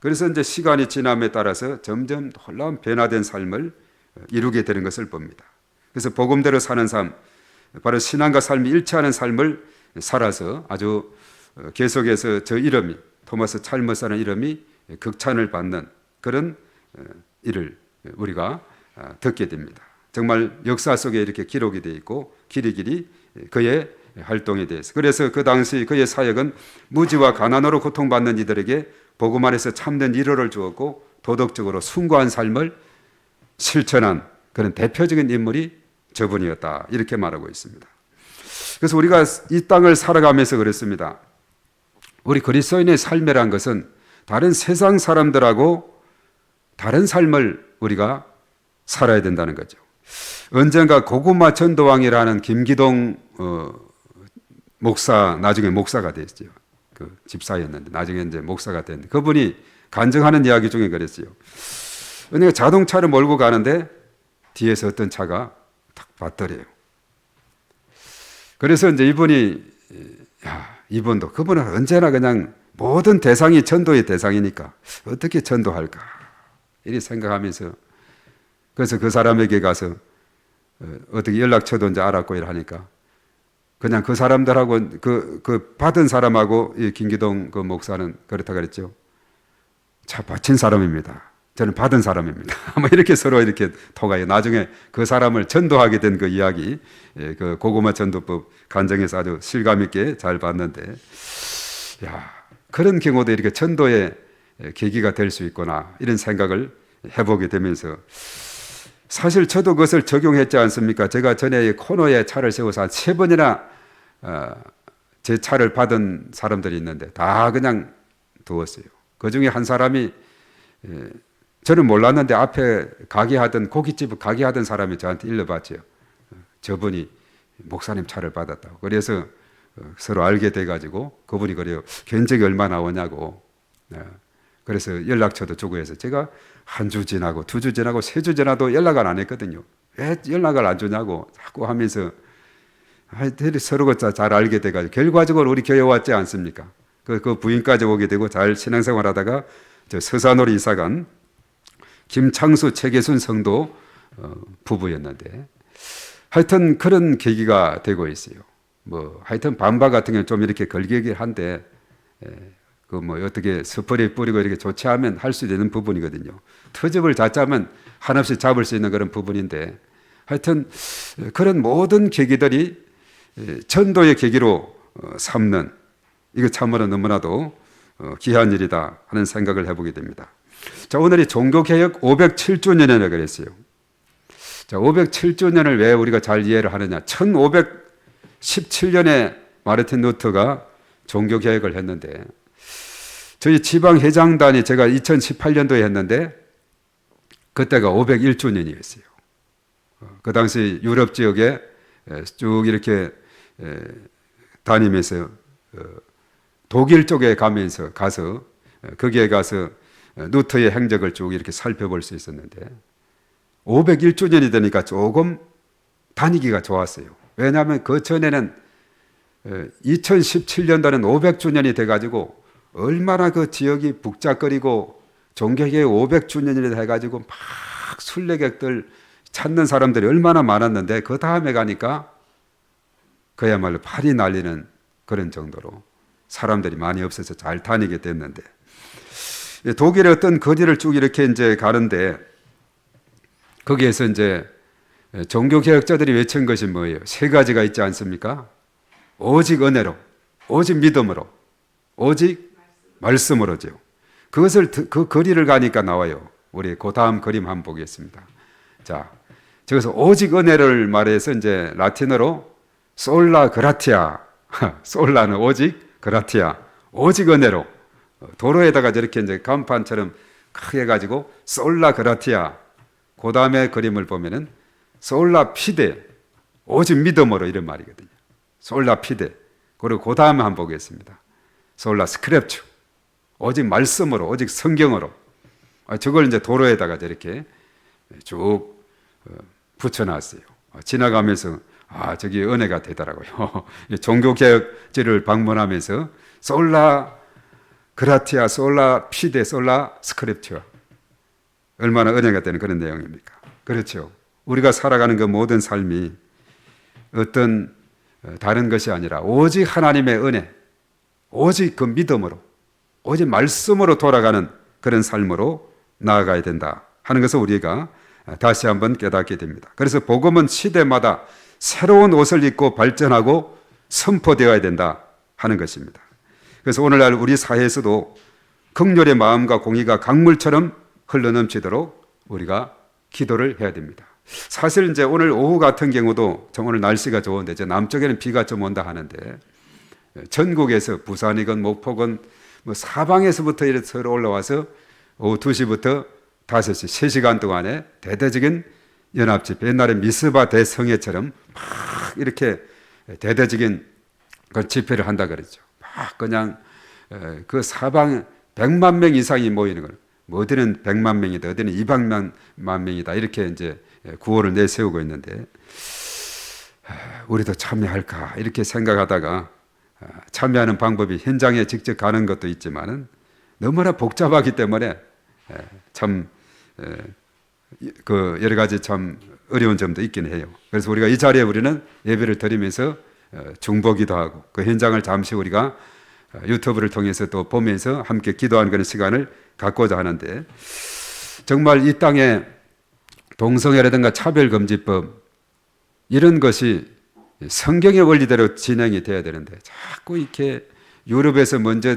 그래서 이제 시간이 지남에 따라서 점점 놀라운 변화된 삶을 이루게 되는 것을 봅니다. 그래서 복음대로 사는 삶, 바로 신앙과 삶이 일치하는 삶을 살아서 아주 계속해서 저 이름이, 토마스 찰머스라는 이름이 극찬을 받는 그런 일을 우리가 듣게 됩니다. 정말 역사 속에 이렇게 기록이 되어 있고 길이길이 그의 활동에 대해서, 그래서 그 당시 그의 사역은 무지와 가난으로 고통받는 이들에게 복음 안에서 참된 위로를 주었고 도덕적으로 숭고한 삶을 실천한 그런 대표적인 인물이 저분이었다, 이렇게 말하고 있습니다. 그래서 우리가 이 땅을 살아가면서 그랬습니다. 우리 그리스도인의 삶이란 것은 다른 세상 사람들하고 다른 삶을 우리가 살아야 된다는 거죠. 언젠가 고구마 전도왕이라는 김기동 목사, 나중에 목사가 됐죠. 그 집사였는데 나중에 이제 목사가 됐는데, 그분이 간증하는 이야기 중에 그랬어요. 은혜가 자동차를 몰고 가는데 뒤에서 어떤 차가 탁 봤더래요. 그래서 이제 이분이, 이분도, 그분은 언제나 그냥 모든 대상이 전도의 대상이니까 어떻게 전도할까 이렇게 생각하면서, 그래서 그 사람에게 가서 어떻게 연락처도 이제 알았고 이러니까 그냥 그 사람들하고 그 받은 사람하고 이 김기동 그 목사는 그렇다 그랬죠. 자, 바친 사람입니다. 저는 받은 사람입니다. 뭐 이렇게 서로 이렇게 통하여 나중에 그 사람을 전도하게 된 그 이야기, 그 고구마 전도법 간증에서 아주 실감 있게 잘 봤는데, 야, 그런 경우도 이렇게 전도의 계기가 될 수 있구나 이런 생각을 해보게 되면서, 사실 저도 그것을 적용했지 않습니까? 제가 전에 코너에 차를 세워서 한 3번이나 제 차를 받은 사람들이 있는데 다 그냥 두었어요. 그 중에 한 사람이 저는 몰랐는데 앞에 가게 하던 고깃집 가게 하던 사람이 저한테 일러봤죠. 저분이 목사님 차를 받았다고. 그래서 서로 알게 돼가지고 그분이 그래요. 견적이 얼마 나오냐고. 그래서 연락처도 주고 해서 제가 한 주 지나고 2주 지나고 3주 지나도 연락을 안 했거든요. 왜 연락을 안 주냐고 자꾸 하면서 서로가 잘 알게 돼가지고 결과적으로 우리 교회 왔지 않습니까? 그 부인까지 오게 되고 잘 신앙생활하다가 저 서산으로 이사간 김창수 최계순 성도 부부였는데 하여튼 그런 계기가 되고 있어요. 뭐 하여튼 반바 같은 경우는 좀 이렇게 걸리긴 한데 그 뭐 어떻게 스프레이 뿌리고 이렇게 조치하면 할 수 있는 부분이거든요. 트집을 잡자면 한없이 잡을 수 있는 그런 부분인데 하여튼 그런 모든 계기들이 전도의 계기로 삼는 이거 참으로 너무나도 귀한 일이다 하는 생각을 해보게 됩니다. 자, 오늘이 종교개혁 507주년이라고 그랬어요. 자, 507주년을 왜 우리가 잘 이해를 하느냐. 1517년에 마르틴 루터가 종교개혁을 했는데 저희 지방회장단이 제가 2018년도에 했는데 그때가 501주년이었어요. 그 당시 유럽 지역에 쭉 이렇게 다니면서 독일 쪽에 가서 거기에 가서 루터의 행적을 쭉 이렇게 살펴볼 수 있었는데 501주년이 되니까 조금 다니기가 좋았어요. 왜냐하면 그 전에는 2017년도는 500주년이 돼가지고 얼마나 그 지역이 북적거리고 종교개혁 500주년이 돼가지고 막 순례객들 찾는 사람들이 얼마나 많았는데 그 다음에 가니까 그야말로 팔이 날리는 그런 정도로 사람들이 많이 없어서 잘 다니게 됐는데 독일의 어떤 거리를 쭉 이렇게 이제 가는데 거기에서 이제 종교개혁자들이 외친 것이 뭐예요? 3가지가 있지 않습니까? 오직 은혜로, 오직 믿음으로, 오직 말씀으로죠. 그것을 그 거리를 가니까 나와요. 우리 그 다음 그림 한번 보겠습니다. 자, 저기서 오직 은혜를 말해서 이제 라틴어로 솔라 그라티아, 솔라는 오직, 그라티아, 오직 은혜로 도로에다가 저렇게 이제 간판처럼 크게 가지고 솔라 그라티아. 그 다음에 그림을 보면은 솔라 피데, 오직 믿음으로 이런 말이거든요. 솔라 피데. 그리고 그 다음에 한번 보겠습니다. 솔라 스크랩추, 오직 말씀으로, 오직 성경으로. 저걸 이제 도로에다가 저렇게 쭉 붙여놨어요. 지나가면서 저기 은혜가 되더라고요. 종교개혁지를 방문하면서 솔라 그라티아, 솔라 피데, 솔라 스크립처. 얼마나 은혜가 되는 그런 내용입니까? 그렇죠. 우리가 살아가는 그 모든 삶이 어떤 다른 것이 아니라 오직 하나님의 은혜, 오직 그 믿음으로, 오직 말씀으로 돌아가는 그런 삶으로 나아가야 된다 하는 것을 우리가 다시 한번 깨닫게 됩니다. 그래서 복음은 시대마다 새로운 옷을 입고 발전하고 선포되어야 된다 하는 것입니다. 그래서 오늘날 우리 사회에서도 긍휼의 마음과 공의가 강물처럼 흘러넘치도록 우리가 기도를 해야 됩니다. 사실 이제 오늘 오후 같은 경우도 오늘 날씨가 좋은데 이제 남쪽에는 비가 좀 온다 하는데 전국에서 부산이건 목포건 뭐 사방에서부터 이렇게 서로 올라와서 오후 2시부터 5시 3시간 동안에 대대적인 연합집, 옛날에 미스바 대성회처럼 막 이렇게 대대적인 그 집회를 한다 그랬죠. 막 그냥 그 사방 100만 명 이상이 모이는 거예요. 뭐 어디는 100만 명이다, 어디는 200만 명이다 이렇게 이제 구호를 내세우고 있는데 우리도 참여할까 이렇게 생각하다가 참여하는 방법이 현장에 직접 가는 것도 있지만은 너무나 복잡하기 때문에 참 그 여러 가지 참 어려운 점도 있긴 해요. 그래서 우리가 이 자리에 우리는 예배를 드리면서 중보기도 하고 그 현장을 잠시 우리가 유튜브를 통해서 또 보면서 함께 기도하는 그런 시간을 갖고자 하는데 정말 이 땅에 동성애라든가 차별금지법 이런 것이 성경의 원리대로 진행이 돼야 되는데 자꾸 이렇게 유럽에서 먼저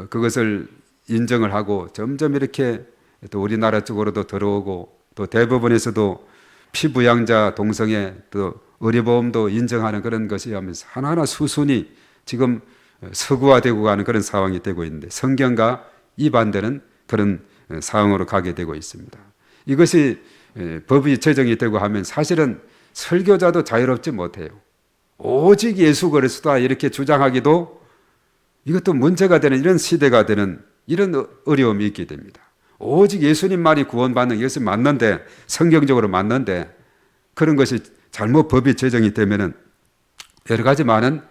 그것을 인정을 하고 점점 이렇게 또 우리나라 쪽으로도 들어오고 또 대법원에서도 피부양자 동성애 또 의료보험도 인정하는 그런 것이 하면서 하나하나 수순이 지금 서구화되고 가는 그런 상황이 되고 있는데 성경과 이반되는 그런 상황으로 가게 되고 있습니다. 이것이 법이 제정이 되고 하면 사실은 설교자도 자유롭지 못해요. 오직 예수 그리스도다 이렇게 주장하기도 이것도 문제가 되는 이런 시대가 되는 이런 어려움이 있게 됩니다. 오직 예수님만이 구원받는 이것이 맞는데 성경적으로 맞는데 그런 것이 잘못 법이 제정이 되면은 여러 가지 많은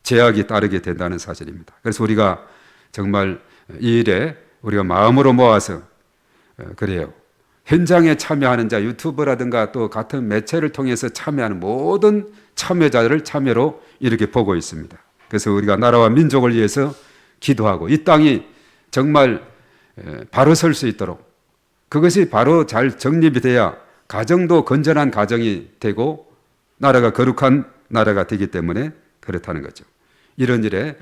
제약이 따르게 된다는 사실입니다. 그래서 우리가 정말 이 일에 우리가 마음으로 모아서 그래요. 현장에 참여하는 자, 유튜브라든가 또 같은 매체를 통해서 참여하는 모든 참여자들을 참여로 이렇게 보고 있습니다. 그래서 우리가 나라와 민족을 위해서 기도하고 이 땅이 정말 바로 설 수 있도록 그것이 바로 잘 정립이 돼야 가정도 건전한 가정이 되고 나라가 거룩한 나라가 되기 때문에 그렇다는 거죠. 이런 일에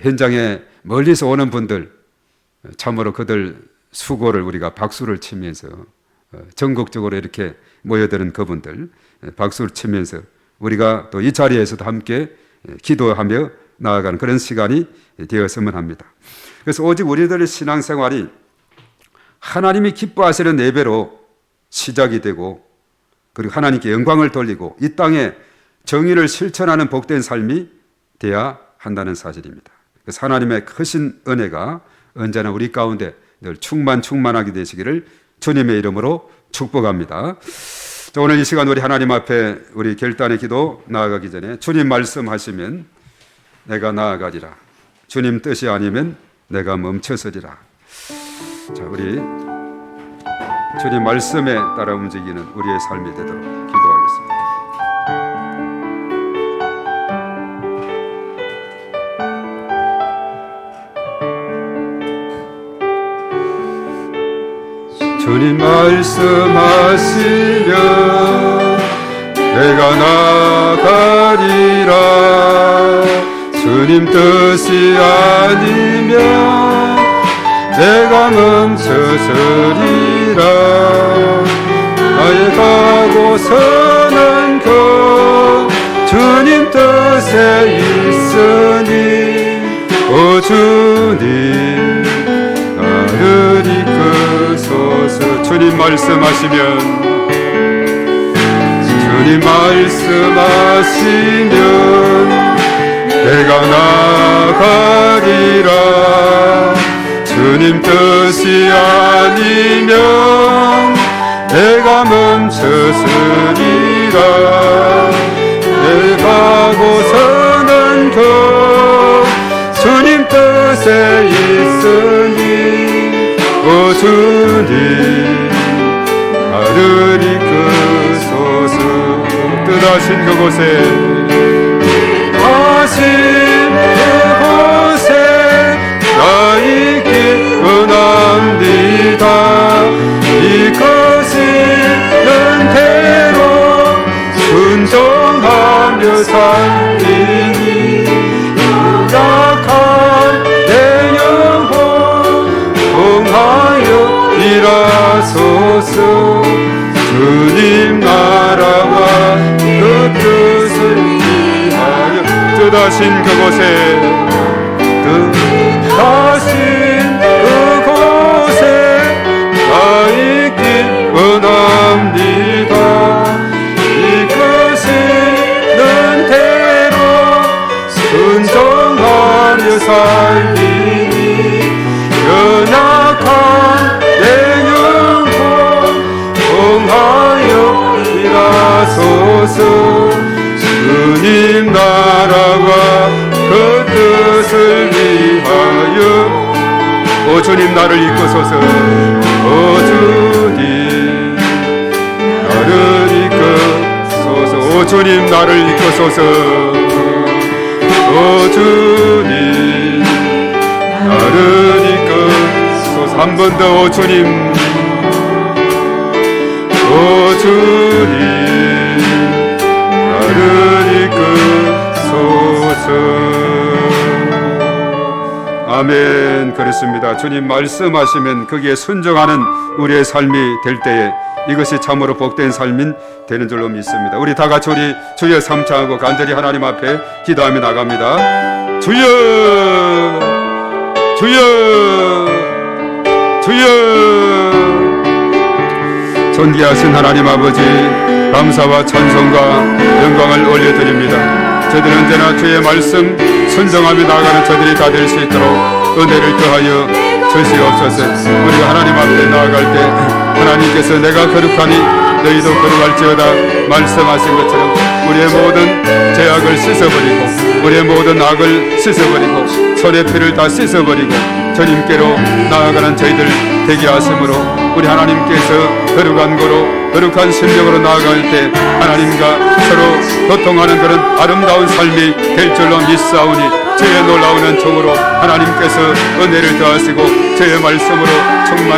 현장에 멀리서 오는 분들 참으로 그들 수고를 우리가 박수를 치면서 전국적으로 이렇게 모여드는 그분들 박수를 치면서 우리가 또 이 자리에서도 함께 기도하며 나아가는 그런 시간이 되었으면 합니다. 그래서 오직 우리들의 신앙생활이 하나님이 기뻐하시는 예배로 시작이 되고 그리고 하나님께 영광을 돌리고 이 땅에 정의를 실천하는 복된 삶이 돼야 한다는 사실입니다. 그래서 하나님의 크신 은혜가 언제나 우리 가운데 늘 충만하게 되시기를 주님의 이름으로 축복합니다. 자, 오늘 이 시간 우리 하나님 앞에 우리 결단의 기도 나아가기 전에 주님 말씀하시면 내가 나아가리라. 주님 뜻이 아니면 내가 멈춰서리라. 자, 우리 주님 말씀에 따라 움직이는 우리의 삶이 되도록 기도하겠습니다. 주님 말씀하시면 내가 나아가리라. 주님 뜻이 아니면 내가 멈춰서리라. 나의 가고 서는 것 주님 뜻에 있으니 오 주님 나를 이끄소서. 주님 말씀하시면 주님 말씀하시면 내가 나아가리라. 주님 뜻이 아니면 내가 멈춰서리라. 내 가고 서는 것 주님 뜻에 있으니 오 주님 나를 이끄소서. 뜻하신 그곳에 나 있기 원합니다. 이끄시는 대로 순종하며 살리니 약한 내 영혼 통하여 일하소서. 주님 나라와 그 뜻을 위하여 뜻하신 그곳에 뜻하신 그곳에 나 있길 원합니다. 이끄시는 대로 순종하며 살리니 연약한 내 영혼 통하여 일하소서. 주님 나라와 그 뜻을 위하여 오 주님 나를 이끄소서. 오 주님 나를 이끄소서. 오 주님 나를 이끄소서. 오 주님 나를 이끄소서. 한 번 더 오 주님 오 주님 나를 이끄소서. 아멘. 그렇습니다. 주님 말씀하시면 거기에 순종하는 우리의 삶이 될 때에 이것이 참으로 복된 삶이 되는 줄로 믿습니다. 우리 다 같이 우리 주여 삼창하고 간절히 하나님 앞에 기도하며 나갑니다. 주여, 주여, 주여. 존귀하신 하나님 아버지, 감사와 찬송과 영광을 올려드립니다. 저희들 언제나 주의 말씀 순종하며 나아가는 저들이 다 될 수 있도록 은혜를 더하여 주시옵소서. 우리가 하나님 앞에 나아갈 때 하나님께서 내가 거룩하니 너희도 거룩할지어다 말씀하신 것처럼 우리의 모든 죄악을 씻어버리고 우리의 모든 악을 씻어버리고 손의 피를 다 씻어버리고 주님께로 나아가는 저희들 되게 하심으로 우리 하나님께서 거룩한 거로 거룩한 심령으로 나아갈 때 하나님과 서로 소통하는 그런 아름다운 삶이 될 줄로 믿사오니 주의 놀라운 은총으로 하나님께서 은혜를 더하시고 주의 말씀으로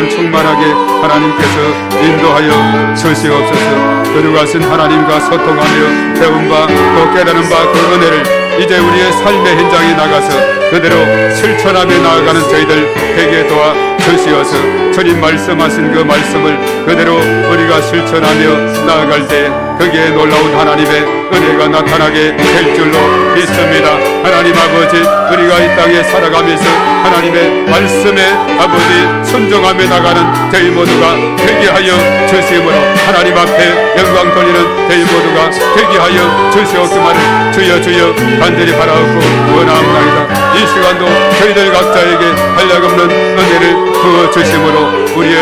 충만하게 하나님께서 인도하여 주시옵소서. 거룩하신 하나님과 소통하며 배운 바 또 깨달은 바 그 은혜를 이제 우리의 삶의 현장에 나가서 그대로 실천하며 나아가는 저희들 되게 도와 주시어서 주님 말씀하신 그 말씀을 그대로 우리가 실천하며 나아갈 때 거기에 놀라운 하나님의 은혜가 나타나게 될 줄로 믿습니다. 하나님 아버지, 우리가 이 땅에 살아가면서 하나님의 말씀에 아버지 순종하며 나가는 저희 모두가 되게 하여 주시므로 하나님 앞에 영광 돌리는 저희 모두가 되게 하여 주시옵기만을 주여 주여 간절히 바라옵고 원하옵나이다. 이 시간도 저희들 각자에게 한량없는 은혜를 부어주심으로 우리의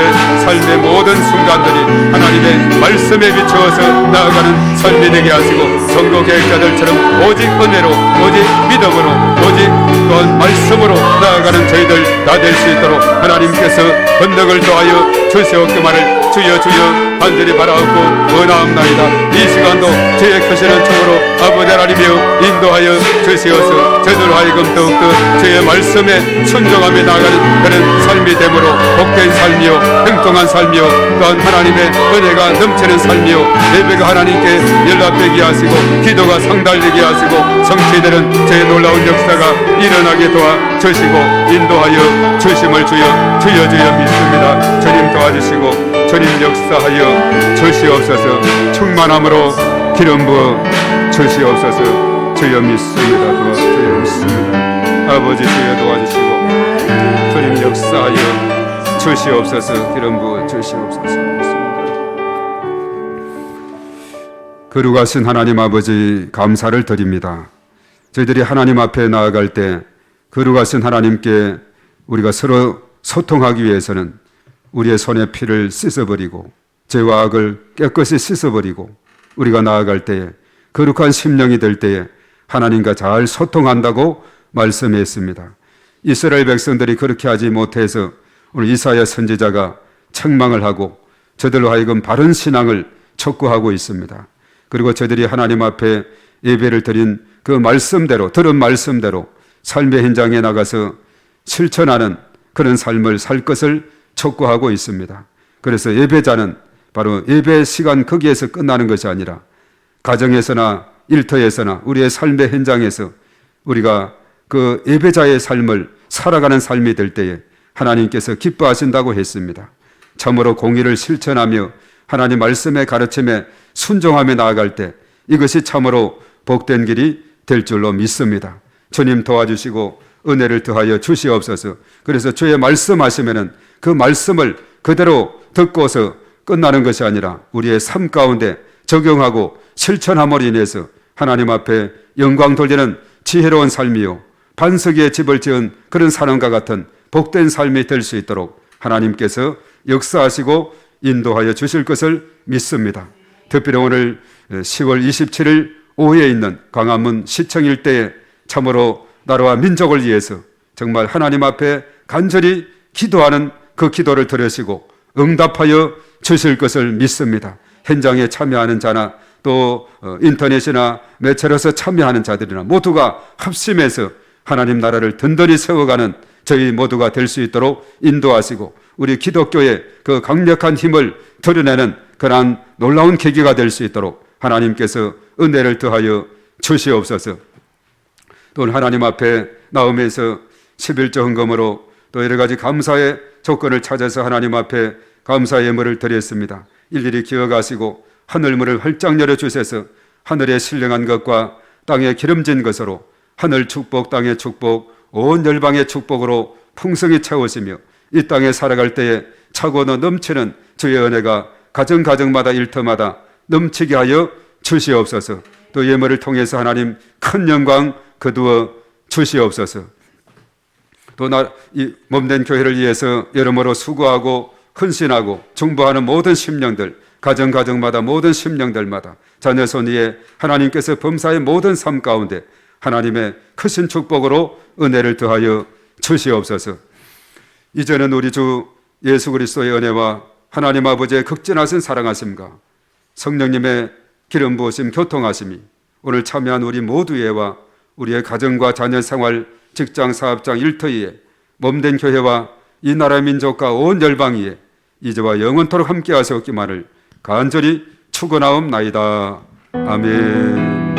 삶의 모든 순간들이 하나님의 말씀에 비추어서 나아가는 삶이 되게 하시고 선거 계획자들처럼 오직 은혜로 오직 믿음으로 오직 또한 말씀으로 나아가는 저희들 다 될 수 있도록 하나님께서 권능을 더하여 주시옵기만을 주여 주여 간절히 바라옵고 원하옵나이다. 이 시간도 주의 크신 은총으로 아버지 하나님이여 인도하여 주시어서 저들 하여금 더욱더 주의 말씀에 순종하며 나아가는 그런 삶이 되므로 복된 삶이요 행동한 삶이요 또한 하나님의 은혜가 넘치는 삶이요 예배가 하나님께 연락되게 하시고 기도가 상달되게 하시고 성취되는 주의 놀라운 역사가 일어나게 도와주시고 인도하여 주심을 주여 믿습니다. 주님 도와주시고 주님 역사하여 주시옵소서. 충만함으로 기름 부어 주시옵소서. 주여 믿습니다. 주여 믿습니다. 아버지 주여 도와주시고 주님 역사하여 주시옵소서. 기름 부어 주시옵소서. 믿습니다. 거룩하신 하나님 아버지 감사를 드립니다. 저희들이 하나님 앞에 나아갈 때 거룩하신 하나님께 우리가 서로 소통하기 위해서는 우리의 손의 피를 씻어버리고 죄와 악을 깨끗이 씻어버리고 우리가 나아갈 때에 거룩한 심령이 될 때에 하나님과 잘 소통한다고 말씀했습니다. 이스라엘 백성들이 그렇게 하지 못해서 우리 이사야 선지자가 책망을 하고 저들로 하여금 바른 신앙을 촉구하고 있습니다. 그리고 저들이 하나님 앞에 예배를 드린 그 말씀대로 들은 말씀대로 삶의 현장에 나가서 실천하는 그런 삶을 살 것을 촉구하고 있습니다. 그래서 예배자는 바로 예배 시간 거기에서 끝나는 것이 아니라 가정에서나 일터에서나 우리의 삶의 현장에서 우리가 그 예배자의 삶을 살아가는 삶이 될 때에 하나님께서 기뻐하신다고 했습니다. 참으로 공의를 실천하며 하나님 말씀의 가르침에 순종하며 나아갈 때 이것이 참으로 복된 길이 될 줄로 믿습니다. 주님 도와주시고 은혜를 더하여 주시옵소서. 그래서 주의 말씀하시면은 그 말씀을 그대로 듣고서 끝나는 것이 아니라 우리의 삶 가운데 적용하고 실천함으로 인해서 하나님 앞에 영광 돌리는 지혜로운 삶이요 반석 위에 집을 지은 그런 사람과 같은 복된 삶이 될 수 있도록 하나님께서 역사하시고 인도하여 주실 것을 믿습니다. 특별히 오늘 10월 27일 오후에 있는 광화문 시청 일대에 참으로 나라와 민족을 위해서 정말 하나님 앞에 간절히 기도하는 그 기도를 들으시고 응답하여 주실 것을 믿습니다. 현장에 참여하는 자나 또 인터넷이나 매체로서 참여하는 자들이나 모두가 합심해서 하나님 나라를 든든히 세워가는 저희 모두가 될 수 있도록 인도하시고 우리 기독교의 그 강력한 힘을 드러내는 그러한 놀라운 계기가 될 수 있도록 하나님께서 은혜를 더하여 주시옵소서. 또 하나님 앞에 나오면서 11조 헌금으로 또 여러 가지 감사의 조건을 찾아서 하나님 앞에 감사 예물을 드렸습니다. 일일이 기어가시고 하늘문을 활짝 열어주셔서 하늘에 신령한 것과 땅에 기름진 것으로 하늘 축복, 땅의 축복, 온 열방의 축복으로 풍성히 채우시며 이 땅에 살아갈 때에 차고 넘치는 주의 은혜가 가정가정마다 일터마다 넘치게 하여 주시옵소서. 또 예물을 통해서 하나님 큰 영광 거두어 주시옵소서. 또 이 몸된 교회를 위해서 여러모로 수고하고 헌신하고 중보하는 모든 심령들, 가정가정마다 모든 심령들마다 자녀 손 위에 하나님께서 범사의 모든 삶 가운데 하나님의 크신 축복으로 은혜를 더하여 주시옵소서. 이제는 우리 주 예수 그리스도의 은혜와 하나님 아버지의 극진하신 사랑하심과 성령님의 기름 부으심 교통하심이 오늘 참여한 우리 모두에와 우리의 가정과 자녀 생활, 직장, 사업장, 일터위에 몸된 교회와 이 나라 민족과 온 열방 위에 이제와 영원토록 함께 하시옵기만을 간절히 축원하옵나이다. 아멘.